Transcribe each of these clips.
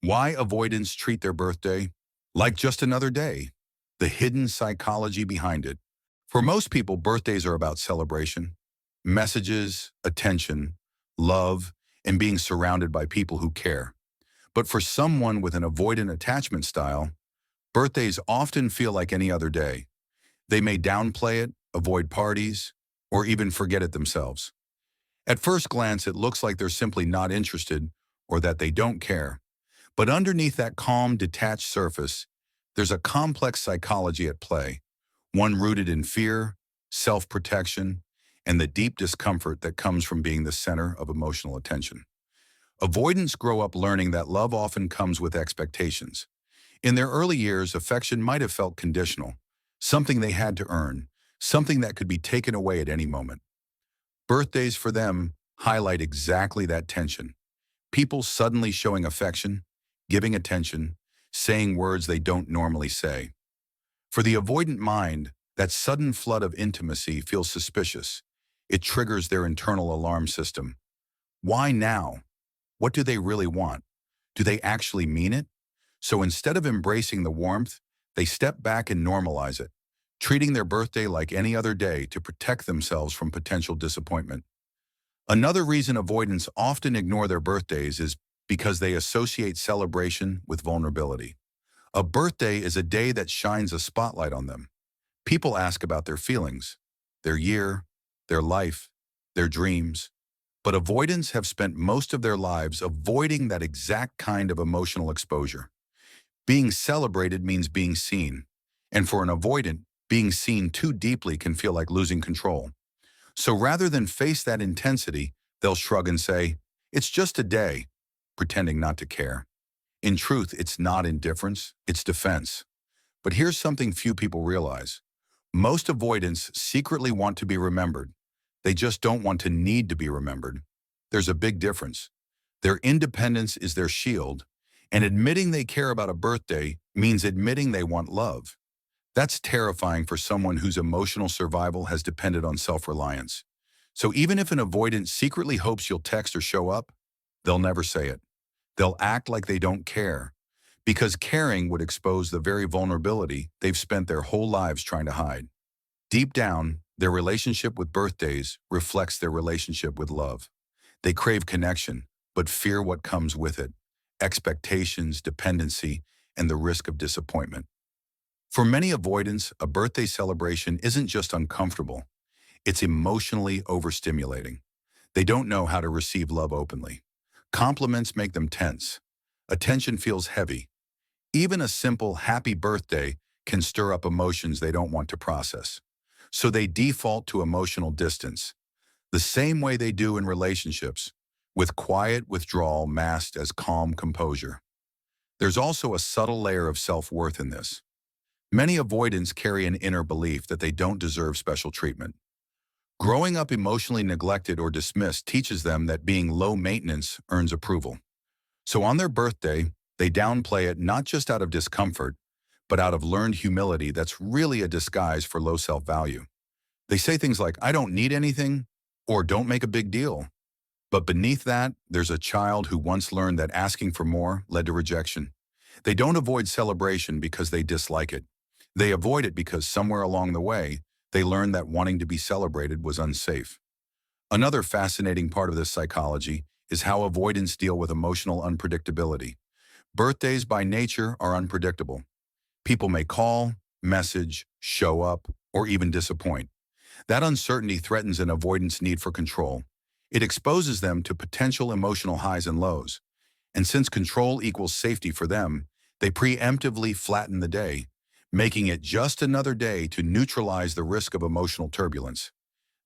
Why avoidants treat their birthday like just another day. The hidden psychology behind it. For most people, birthdays are about celebration, messages, attention, love, and being surrounded by people who care. But for someone with an avoidant attachment style, birthdays often feel like any other day. They may downplay it, avoid parties, or even forget it themselves. At first glance, it looks like they're simply not interested or that they don't care. But underneath that calm, detached surface, there's a complex psychology at play, one rooted in fear, self-protection, and the deep discomfort that comes from being the center of emotional attention. Avoidants grow up learning that love often comes with expectations. In their early years, affection might have felt conditional, something they had to earn, something that could be taken away at any moment. Birthdays for them highlight exactly that tension. People suddenly showing affection, giving attention, saying words they don't normally say. For the avoidant mind, that sudden flood of intimacy feels suspicious. It triggers their internal alarm system. Why now? What do they really want? Do they actually mean it? So instead of embracing the warmth, they step back and normalize it, treating their birthday like any other day to protect themselves from potential disappointment. Another reason avoidants often ignore their birthdays is because they associate celebration with vulnerability. A birthday is a day that shines a spotlight on them. People ask about their feelings, their year, their life, their dreams. But avoidants have spent most of their lives avoiding that exact kind of emotional exposure. Being celebrated means being seen. And for an avoidant, being seen too deeply can feel like losing control. So rather than face that intensity, they'll shrug and say, "It's just a day," pretending not to care. In truth, it's not indifference, it's defense. But here's something few people realize. Most avoidants secretly want to be remembered. They just don't want to need to be remembered. There's a big difference. Their independence is their shield, and admitting they care about a birthday means admitting they want love. That's terrifying for someone whose emotional survival has depended on self-reliance. So even if an avoidant secretly hopes you'll text or show up, they'll never say it. They'll act like they don't care, because caring would expose the very vulnerability they've spent their whole lives trying to hide. Deep down, their relationship with birthdays reflects their relationship with love. They crave connection, but fear what comes with it: expectations, dependency, and the risk of disappointment. For many avoidants, a birthday celebration isn't just uncomfortable, it's emotionally overstimulating. They don't know how to receive love openly. Compliments make them tense. Attention feels heavy. Even a simple happy birthday can stir up emotions they don't want to process. So they default to emotional distance, the same way they do in relationships, with quiet withdrawal masked as calm composure. There's also a subtle layer of self-worth in this. Many avoidants carry an inner belief that they don't deserve special treatment. Growing up emotionally neglected or dismissed teaches them that being low maintenance earns approval. So on their birthday, they downplay it not just out of discomfort, but out of learned humility that's really a disguise for low self-value. They say things like, "I don't need anything," or "don't make a big deal." But beneath that, there's a child who once learned that asking for more led to rejection. They don't avoid celebration because they dislike it. They avoid it because somewhere along the way, they learned that wanting to be celebrated was unsafe. Another fascinating part of this psychology is how avoidants deal with emotional unpredictability. Birthdays by nature are unpredictable. People may call, message, show up, or even disappoint. That uncertainty threatens an avoidant's need for control. It exposes them to potential emotional highs and lows. And since control equals safety for them, they preemptively flatten the day, making it just another day to neutralize the risk of emotional turbulence.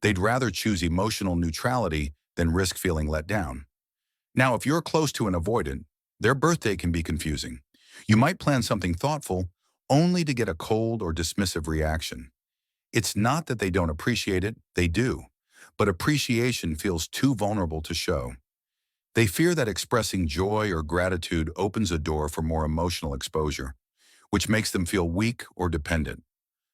They'd rather choose emotional neutrality than risk feeling let down. Now, if you're close to an avoidant, their birthday can be confusing. You might plan something thoughtful only to get a cold or dismissive reaction. It's not that they don't appreciate it, they do, but appreciation feels too vulnerable to show. They fear that expressing joy or gratitude opens a door for more emotional exposure, which makes them feel weak or dependent.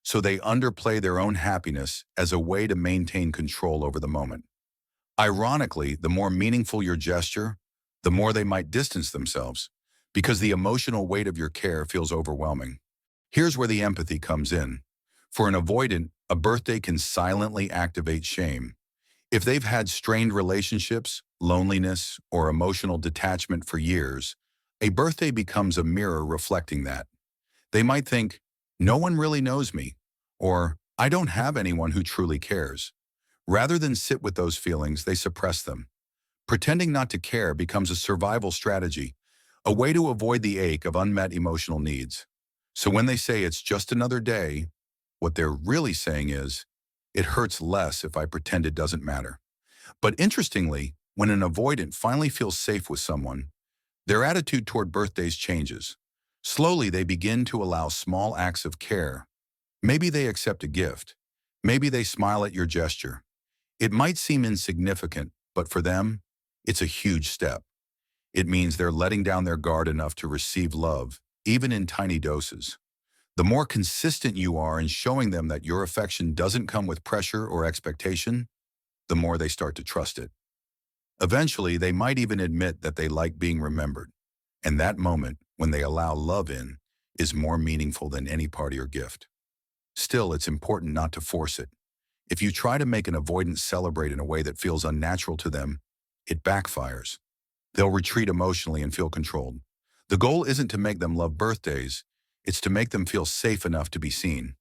So they underplay their own happiness as a way to maintain control over the moment. Ironically, the more meaningful your gesture, the more they might distance themselves, because the emotional weight of your care feels overwhelming. Here's where the empathy comes in. For an avoidant, a birthday can silently activate shame. If they've had strained relationships, loneliness, or emotional detachment for years, a birthday becomes a mirror reflecting that. They might think, no one really knows me, or I don't have anyone who truly cares. Rather than sit with those feelings, they suppress them. Pretending not to care becomes a survival strategy, a way to avoid the ache of unmet emotional needs. So when they say it's just another day, what they're really saying is, it hurts less if I pretend it doesn't matter. But interestingly, when an avoidant finally feels safe with someone, their attitude toward birthdays changes. Slowly, they begin to allow small acts of care. Maybe they accept a gift. Maybe they smile at your gesture. It might seem insignificant, but for them, it's a huge step. It means they're letting down their guard enough to receive love, even in tiny doses. The more consistent you are in showing them that your affection doesn't come with pressure or expectation, the more they start to trust it. Eventually, they might even admit that they like being remembered. And that moment, when they allow love in, is more meaningful than any party or gift. Still, it's important not to force it. If you try to make an avoidance celebrate in a way that feels unnatural to them, it backfires. They'll retreat emotionally and feel controlled. The goal isn't to make them love birthdays, it's to make them feel safe enough to be seen.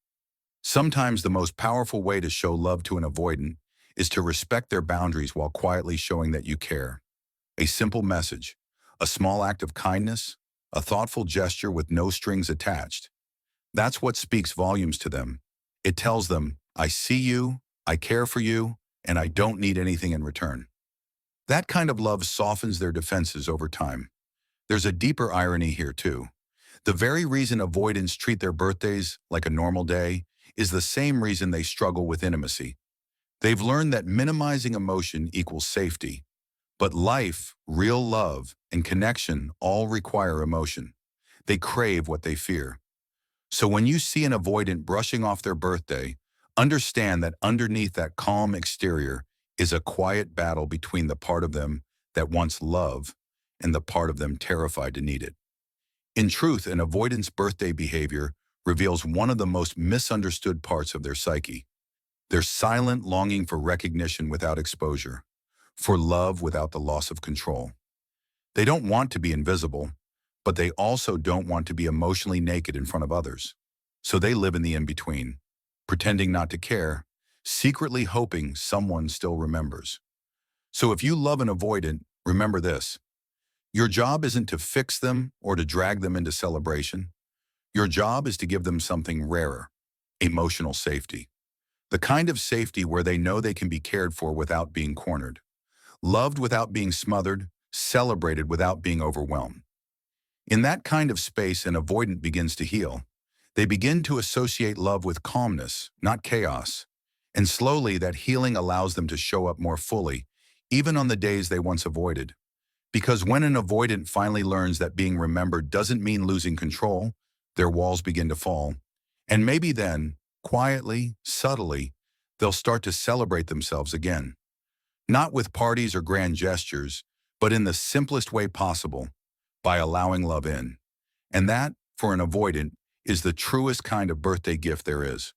Sometimes the most powerful way to show love to an avoidant is to respect their boundaries while quietly showing that you care. A simple message, a small act of kindness, a thoughtful gesture with no strings attached. That's what speaks volumes to them. It tells them, I see you, I care for you, and I don't need anything in return. That kind of love softens their defenses over time. There's a deeper irony here too. The very reason avoidants treat their birthdays like a normal day is the same reason they struggle with intimacy. They've learned that minimizing emotion equals safety. But life, real love, and connection all require emotion. They crave what they fear. So when you see an avoidant brushing off their birthday, understand that underneath that calm exterior is a quiet battle between the part of them that wants love and the part of them terrified to need it. In truth, an avoidant's birthday behavior reveals one of the most misunderstood parts of their psyche. Their silent longing for recognition without exposure, for love without the loss of control. They don't want to be invisible, but they also don't want to be emotionally naked in front of others. So they live in the in-between, pretending not to care, secretly hoping someone still remembers. So if you love an avoidant, remember this. Your job isn't to fix them or to drag them into celebration. Your job is to give them something rarer, emotional safety. The kind of safety where they know they can be cared for without being cornered, loved without being smothered, celebrated without being overwhelmed. In that kind of space, an avoidant begins to heal. They begin to associate love with calmness, not chaos. And slowly, that healing allows them to show up more fully, even on the days they once avoided. Because when an avoidant finally learns that being remembered doesn't mean losing control, their walls begin to fall. And maybe then, quietly, subtly, they'll start to celebrate themselves again. Not with parties or grand gestures, but in the simplest way possible, by allowing love in. And that, for an avoidant, is the truest kind of birthday gift there is.